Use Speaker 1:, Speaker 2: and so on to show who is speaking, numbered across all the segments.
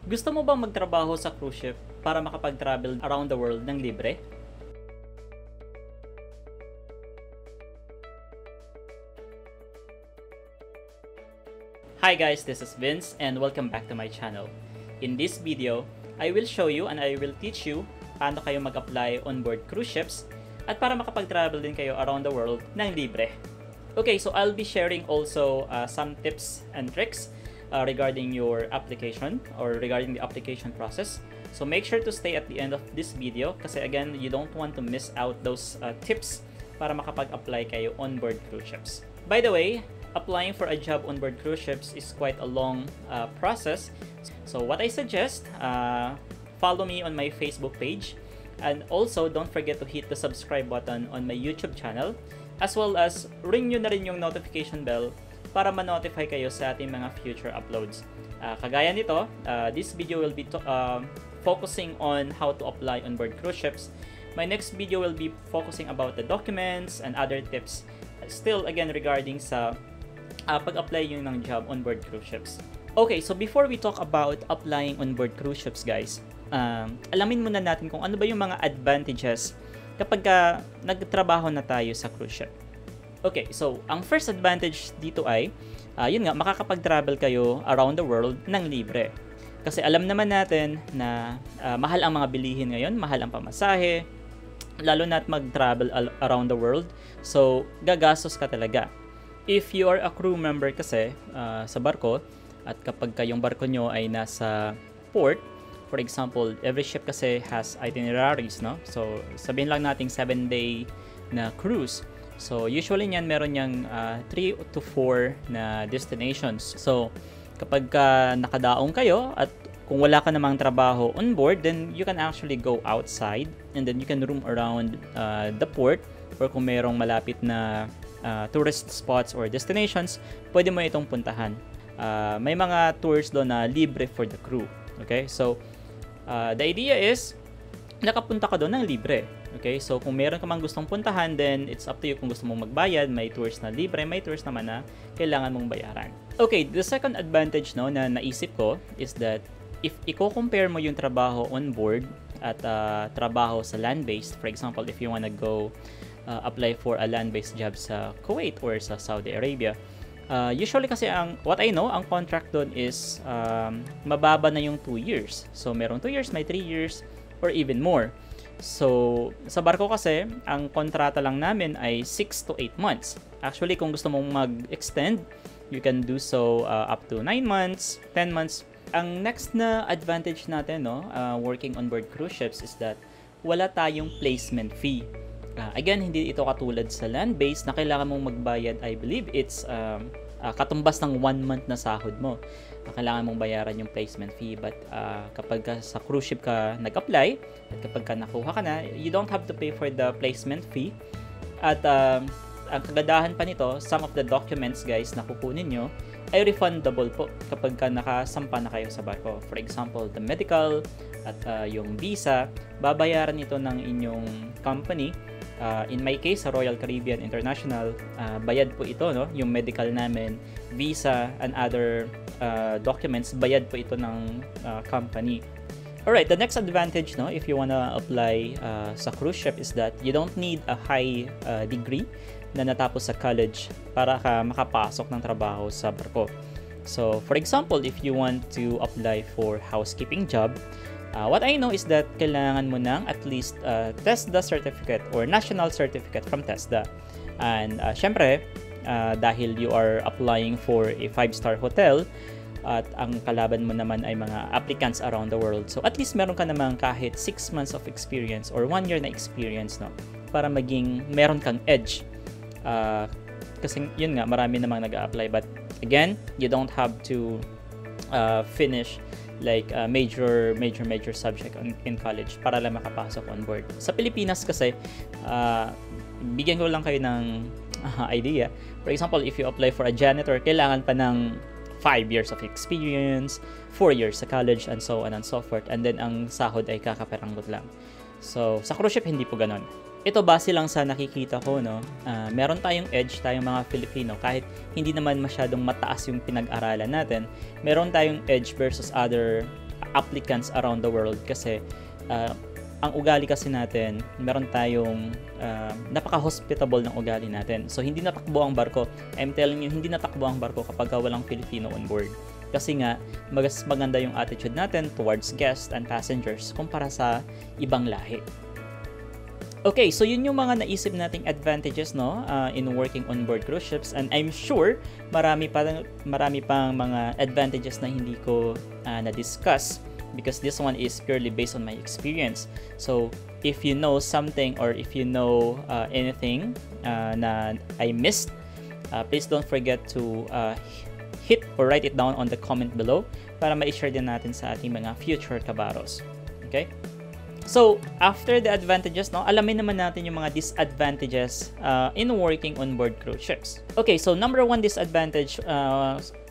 Speaker 1: Gusto mo bang magtrabaho sa cruise ship para makapag-travel around the world ng libre? Hi guys, this is Vince and welcome back to my channel. In this video, I will show you and I will teach you paano kayo mag-apply on board cruise ships at para makapag-travel din kayo around the world ng libre. Okay, so I'll be sharing also some tips and tricks regarding your application or regarding the application process. So make sure to stay at the end of this video kasi again, you don't want to miss out those tips para makapag-apply kayo on board cruise ships. By the way, applying for a job on board cruise ships is quite a long process. So what I suggest, follow me on my Facebook page and also don't forget to hit the subscribe button on my YouTube channel as well as ring nyo na rin yung notification bell para ma-notify kayo sa ating mga future uploads. Kagaya nito, this video will be focusing on how to apply on board cruise ships. My next video will be focusing about the documents and other tips still again regarding sa pag-apply yung ng job on board cruise ships. Okay, so before we talk about applying on board cruise ships guys, alamin muna natin kung ano ba yung mga advantages kapag nagtrabaho na tayo sa cruise ship. Okay, so ang first advantage dito ay, yun nga, makakapag-travel kayo around the world ng libre. Kasi alam naman natin na mahal ang mga bilihin ngayon, mahal ang pamasahe, lalo na at mag-travel around the world. So, gagastos ka talaga. If you are a crew member kasi sa barko, at kapag kayong barko nyo ay nasa port, for example, every ship kasi has itineraries, no? So, sabihin lang nating 7-day na cruise. So, usually niyan meron niyang 3 to 4 na destinations. So, kapag nakadaong kayo at kung wala ka namang trabaho on board, then you can actually go outside and then you can roam around the port or kung merong malapit na tourist spots or destinations, pwede mo itong puntahan. May mga tours doon na libre for the crew. Okay? So, the idea is, nakapunta ka doon ng libre. Okay? So, kung meron ka mang gustong puntahan, then it's up to you kung gusto mong magbayad. May tours na libre, may tours naman na kailangan mong bayaran. Okay, the second advantage no, na naisip ko is that if i-compare mo yung trabaho on board at trabaho sa land-based, for example, if you wanna go apply for a land-based job sa Kuwait or sa Saudi Arabia, usually kasi what I know, ang contract doon is mababa na yung 2 years. So, merong 2 years, may 3 years, or even more. So, sa barko kasi, ang kontrata lang namin ay 6 to 8 months. Actually, kung gusto mong mag-extend, you can do so up to 9 months, 10 months. Ang next na advantage natin, no, working on board cruise ships is that wala tayong placement fee. Again, hindi ito katulad sa land-based na kailangan mong magbayad. I believe it's katumbas ng 1 month na sahod mo. Kailangan mong bayaran yung placement fee. But kapag sa cruise ship ka nag-apply at kapag ka nakuha ka na, you don't have to pay for the placement fee. At ang kagadahan pa nito, some of the documents guys na kukunin nyo ay refundable po kapag ka nakasampa na kayo sa barko. For example, the medical at yung visa, babayaran ito ng inyong company. In my case, sa Royal Caribbean International, bayad po ito, no? Yung medical namin, visa and other documents, bayad po ito ng company. Alright, the next advantage, no, if you wanna apply sa cruise ship is that you don't need a high degree na natapos sa college para ka makapasok ng trabaho sa barko. So, for example, if you want to apply for housekeeping job, what I know is that kailangan mo ng at least TESDA certificate or national certificate from TESDA. And syempre, dahil you are applying for a 5-star hotel at ang kalaban mo naman ay mga applicants around the world. So at least meron ka naman kahit 6 months of experience or 1 year na experience, no, para maging meron kang edge. Kasi yun nga, marami namang nag-a-apply. But again, you don't have to finish like major subject in college para lang makapasok on board. Sa Pilipinas kasi, bigyan ko lang kayo ng idea. For example, if you apply for a janitor, kailangan pa ng 5 years of experience, 4 years sa college, and so on and so forth. And then, ang sahod ay kakaperanggot lang. So, sa cruise ship, hindi po ganon. Ito base lang sa nakikita ko, no, meron tayong edge, tayong mga Filipino, kahit hindi naman masyadong mataas yung pinag-aralan natin, meron tayong edge versus other applicants around the world kasi ang ugali kasi natin, meron tayong napaka-hospitable ng ugali natin. So, hindi natakbo ang barko. I'm telling you, hindi natakbo ang barko kapag walang Filipino on board. Kasi nga, mas maganda yung attitude natin towards guests and passengers kumpara sa ibang lahi. Okay, so yun yung mga naisip nating advantages, no, in working on board cruise ships, and I'm sure marami pang mga advantages na hindi ko na-discuss because this one is purely based on my experience. So if you know something or if you know anything na I missed, please don't forget to hit or write it down on the comment below para ma-share din natin sa ating mga future kabaros. Okay? So, after the advantages, no, alamin naman natin yung mga disadvantages in working on board cruise ships. Okay, so number one disadvantage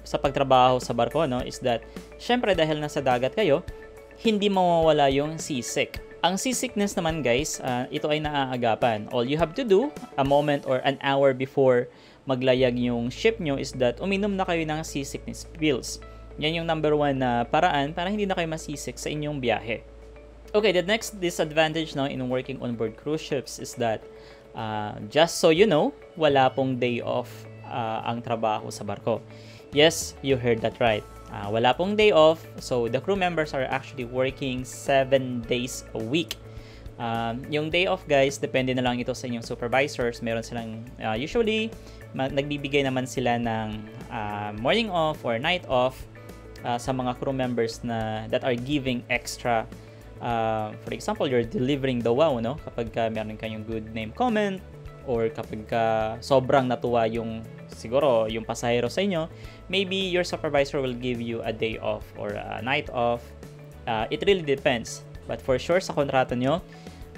Speaker 1: sa pagtrabaho sa barko, no, is that, syempre dahil nasa dagat kayo, hindi mawawala yung seasick. Ang seasickness naman guys, ito ay naaagapan. All you have to do, a moment or an hour before maglayag yung ship nyo is that uminom na kayo ng seasickness pills. Yan yung number one na paraan para hindi na kayo masisick sa inyong biyahe. Okay, the next disadvantage now in working on board cruise ships is that just so you know, wala pong day off ang trabaho sa barko. Yes, you heard that right. Wala pong day off, so the crew members are actually working 7 days a week. Yung day off guys, depende na lang ito sa inyong supervisors. Meron silang, usually, nagbibigay naman sila ng morning off or night off sa mga crew members that are giving extra. For example, you're delivering the wow, no? Kapag meron kayong good name comment or kapag sobrang natuwa siguro yung pasahero sa inyo, maybe your supervisor will give you a day off or a night off. It really depends. But for sure, sa kontrata nyo,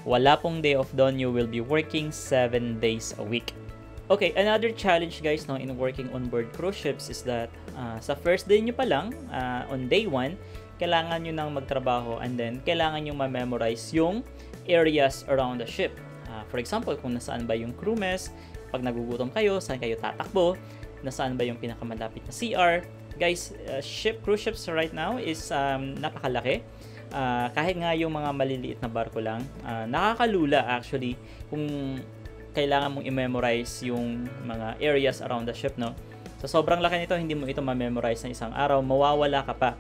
Speaker 1: wala pong day off doon. You will be working 7 days a week. Okay, another challenge guys, no, in working on board cruise ships is that sa first day nyo pa lang, on day 1, kailangan nyo nang magtrabaho and then kailangan nyo ma-memorize yung areas around the ship. For example, kung nasaan ba yung crew mess, pag nagugutom kayo, saan kayo tatakbo, nasaan ba yung pinakamalapit na CR. Guys, cruise ships right now is napakalaki. Kahit nga yung mga maliliit na barko lang, nakakalula actually kung kailangan mong i-memorize yung mga areas around the ship, no? So, sobrang laki nito, hindi mo ito ma-memorize na isang araw, mawawala ka pa.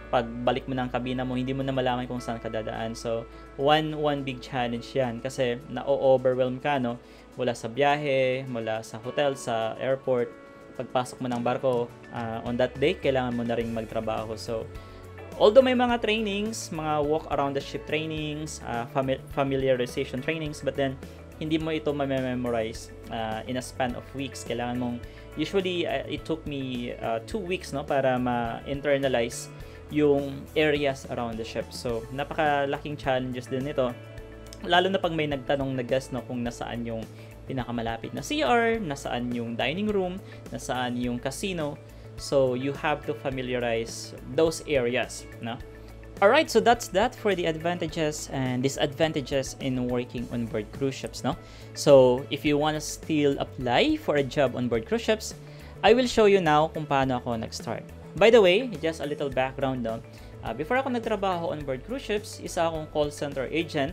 Speaker 1: Pagbalik mo ng kabina mo, hindi mo na malaman kung saan ka dadaan. So, one big challenge yan kasi na-overwhelm ka, no? Mula sa biyahe, mula sa hotel, sa airport, pagpasok mo ng barko, on that day, kailangan mo na rin magtrabaho. So, although may mga trainings, mga walk around the ship trainings, familiarization trainings, but then, hindi mo ito ma-memorize in a span of weeks. Kailangan mong, usually, it took me 2 weeks, no, para ma-internalize yung areas around the ship. So, napakalaking challenges din ito. Lalo na pag may nagtanong na guest, no, kung nasaan yung pinakamalapit na CR, nasaan yung dining room, nasaan yung casino. So, you have to familiarize those areas, no? Alright, so that's that for the advantages and disadvantages in working on board cruise ships, no? So, if you want to still apply for a job on board cruise ships, I will show you now kung paano ako nag-start. By the way, just a little background, no? Before ako nagtrabaho on board cruise ships, isa akong call center agent.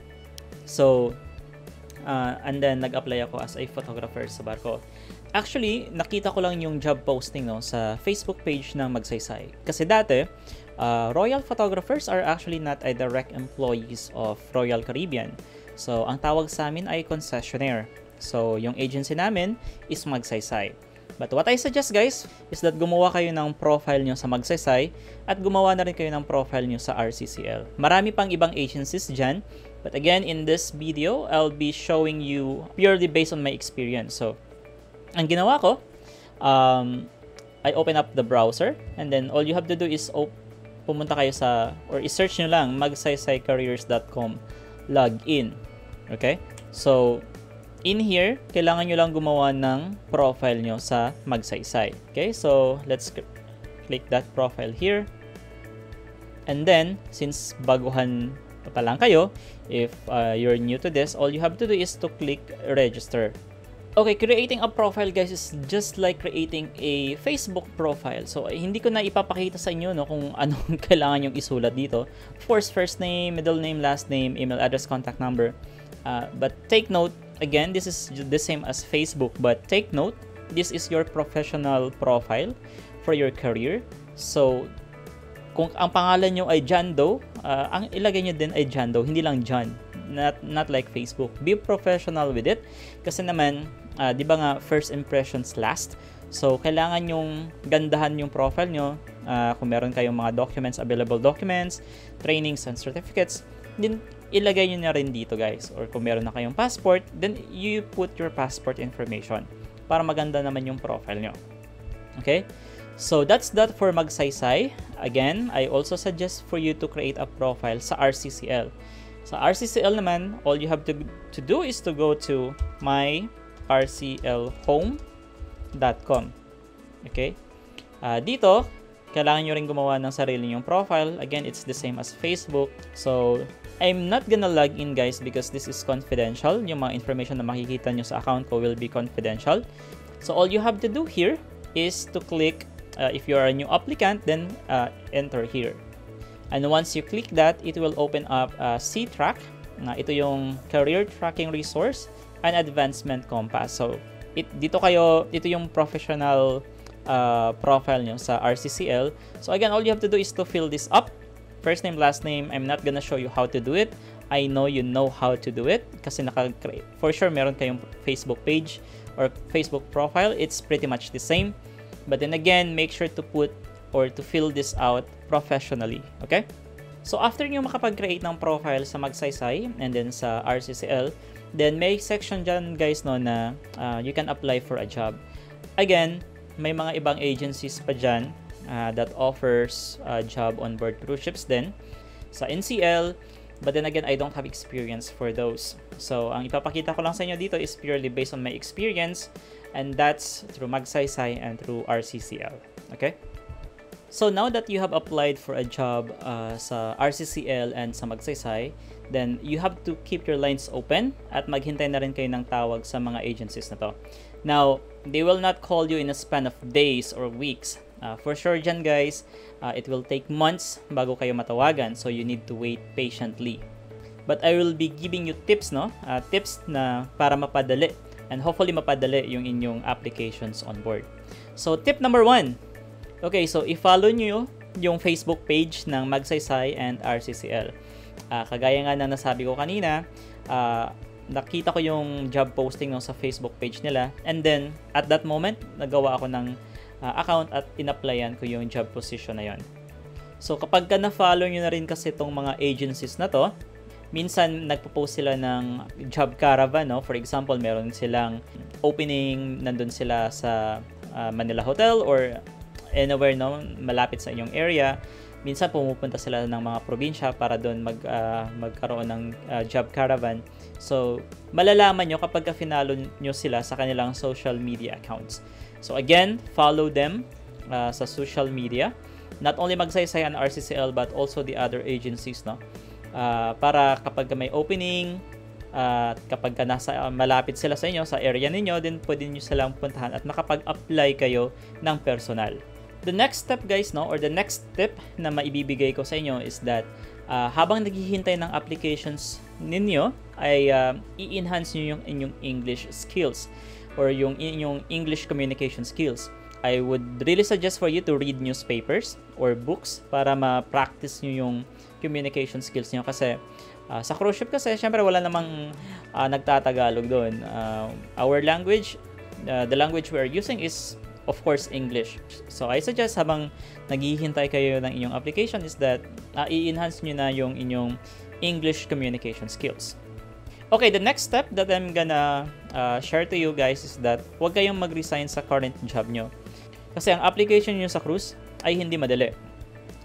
Speaker 1: So, and then nag-apply ako as a photographer sa barko. Actually, nakita ko lang yung job posting, no, sa Facebook page ng Magsaysay. Kasi dati, Royal photographers are actually not a direct employees of Royal Caribbean. So, ang tawag sa amin ay concessionaire. So, yung agency namin is Magsaysay. But what I suggest guys is that gumawa kayo ng profile nyo sa Magsaysay at gumawa na rin kayo ng profile nyo sa RCCL. Marami pang ibang agencies dyan. But again, in this video, I'll be showing you purely based on my experience. So, ang ginawa ko, I open up the browser and then all you have to do is pumunta kayo sa, or i-search nyo lang, magsaysaycareers.com, log in. Okay? So, in here, kailangan nyo lang gumawa ng profile nyo sa Magsaysay. Okay? So, let's click that profile here. And then, since baguhan pa lang kayo, if you're new to this, all you have to do is to click register. Okay, creating a profile guys is just like creating a Facebook profile. So hindi ko na ipapakita sa inyo no kung anong kailangan yung isulat dito. Of course, first name, middle name, last name, email address, contact number. But take note, again, this is the same as Facebook, but take note, this is your professional profile for your career. So kung ang pangalan nyo ay John Doe, ang ilagay nyo din ay John Doe, hindi lang John. Not like Facebook. Be professional with it. Kasi naman, di ba nga, first impressions last. So, kailangan yung gandahan yung profile nyo. Kung meron kayong mga documents, available documents, trainings and certificates, then ilagay nyo na rin dito guys. Or kung meron na kayong passport, then you put your passport information para maganda naman yung profile nyo. Okay? So, that's that for Magsaysay. Again, I also suggest for you to create a profile sa RCCL. Sa RCCL naman, all you have to do is to go to myrclhome.com. Okay? Dito, kailangan nyo rin gumawa ng sarili nyong profile. Again, it's the same as Facebook. So, I'm not gonna log in guys because this is confidential. Yung mga information na makikita nyo sa account ko will be confidential. So, all you have to do here is to click, if you are a new applicant, then enter here. And once you click that, it will open up C-Track. Ito yung Career Tracking Resource and Advancement Compass. So, ito yung professional profile nyo sa RCCL. So, again, all you have to do is to fill this up. First name, last name. I'm not gonna show you how to do it. I know you know how to do it kasi naka-create. For sure, meron kayong Facebook page or Facebook profile. It's pretty much the same. But then again, make sure to put or to fill this out professionally. Okay? So, after nyo makapag-create ng profile sa Magsaysay and then sa RCCL, then may section dyan guys no na you can apply for a job. Again, may mga ibang agencies pa dyan that offers a job on board cruise ships din sa NCL. But then again, I don't have experience for those. So, ang ipapakita ko lang sa inyo dito is purely based on my experience, and that's through Magsaysay and through RCCL. Okay? So, now that you have applied for a job sa RCCL and sa Magsaysay, then you have to keep your lines open at maghintay na rin kayo ng tawag sa mga agencies na to. Now, they will not call you in a span of days or weeks. For sure dyan guys, it will take months bago kayo matawagan. So, you need to wait patiently. But I will be giving you tips, no? Tips na para mapadali and hopefully mapadali yung inyong applications on board. So, tip number 1. Okay, so i-follow nyo yung Facebook page ng Magsaysay and RCCL. Kagaya nga na nasabi ko kanina, nakita ko yung job posting no, sa Facebook page nila. And then, at that moment, nagawa ako ng account at in-applyan ko yung job position na yon. So, kapag ka na-follow nyo na rin kasi itong mga agencies na to, minsan nagpo-post sila ng job caravan, no? For example, meron silang opening, nandun sila sa Manila Hotel or anywhere no, malapit sa inyong area. Minsan pumupunta sila ng mga probinsya para doon magkaroon ng job caravan. So, malalaman nyo kapag ka-finalo nyo sila sa kanilang social media accounts. So, again, follow them sa social media. Not only Magsaysay and RCCL but also the other agencies, no? Para kapag may opening, kapag malapit sila sa inyo, sa area ninyo, then pwede nyo silang puntahan at makapag-apply kayo ng personal. The next step guys, no, or the next tip na maibibigay ko sa inyo is that habang naghihintay ng applications ninyo, ay i-enhance nyo yung inyong English skills or yung inyong English communication skills. I would really suggest for you to read newspapers or books para ma-practice nyo yung communication skills nyo kasi sa cruise ship kasi syempre wala namang nagtatagalog doon. Our language, the language we are using is of course English. So I suggest habang naghihintay kayo ng inyong application is that i-enhance nyo na yung inyong English communication skills. Okay, the next step that I'm gonna share to you guys is that huwag kayong mag-resign sa current job nyo. Kasi ang application nyo sa cruise ay hindi madali.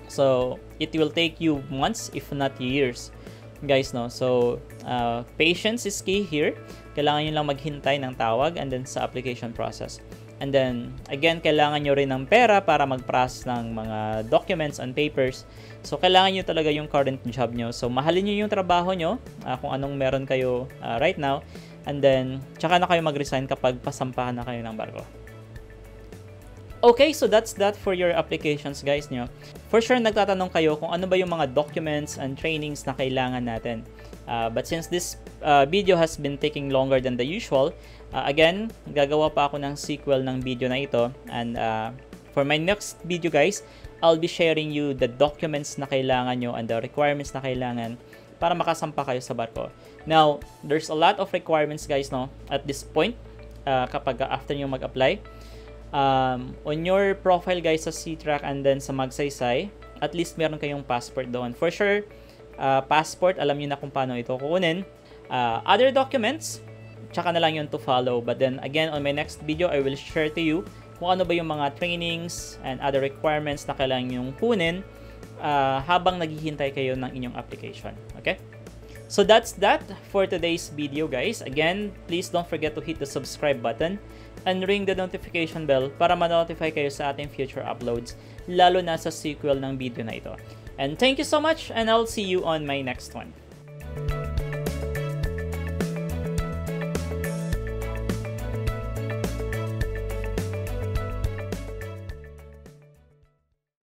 Speaker 1: So, it will take you months if not years. Guys, no? So, patience is key here. Kailangan nyo lang maghintay ng tawag and then sa application process. And then, again, kailangan nyo rin ng pera para mag-process ng mga documents and papers. So, kailangan nyo talaga yung current job nyo. So, mahalin nyo yung trabaho nyo, kung anong meron kayo right now. And then, tsaka na kayo mag-resign kapag pasampahan na kayo ng barko. Okay, so that's that for your applications, guys, nyo. For sure, nagtatanong kayo kung ano ba yung mga documents and trainings na kailangan natin. But since this video has been taking longer than the usual, again, gagawa pa ako ng sequel ng video na ito. And for my next video, guys, I'll be sharing you the documents na kailangan nyo and the requirements na kailangan para makasampa kayo sa barko. Now, there's a lot of requirements, guys, no, at this point, kapag after nyo mag-apply. On your profile, guys, sa SeaTrack and then sa Magsaysay, at least meron kayong passport doon. For sure, passport, alam nyo na kung paano ito kukunin. Other documents, tsaka na lang yun to follow. But then, again, on my next video, I will share to you kung ano ba yung mga trainings and other requirements na kailangan yung kunin habang naghihintay kayo ng inyong application. Okay? So that's that for today's video, guys. Again, please don't forget to hit the subscribe button and ring the notification bell para ma-notify kayo sa ating future uploads, lalo na sa sequel ng video na ito. And thank you so much, and I'll see you on my next one.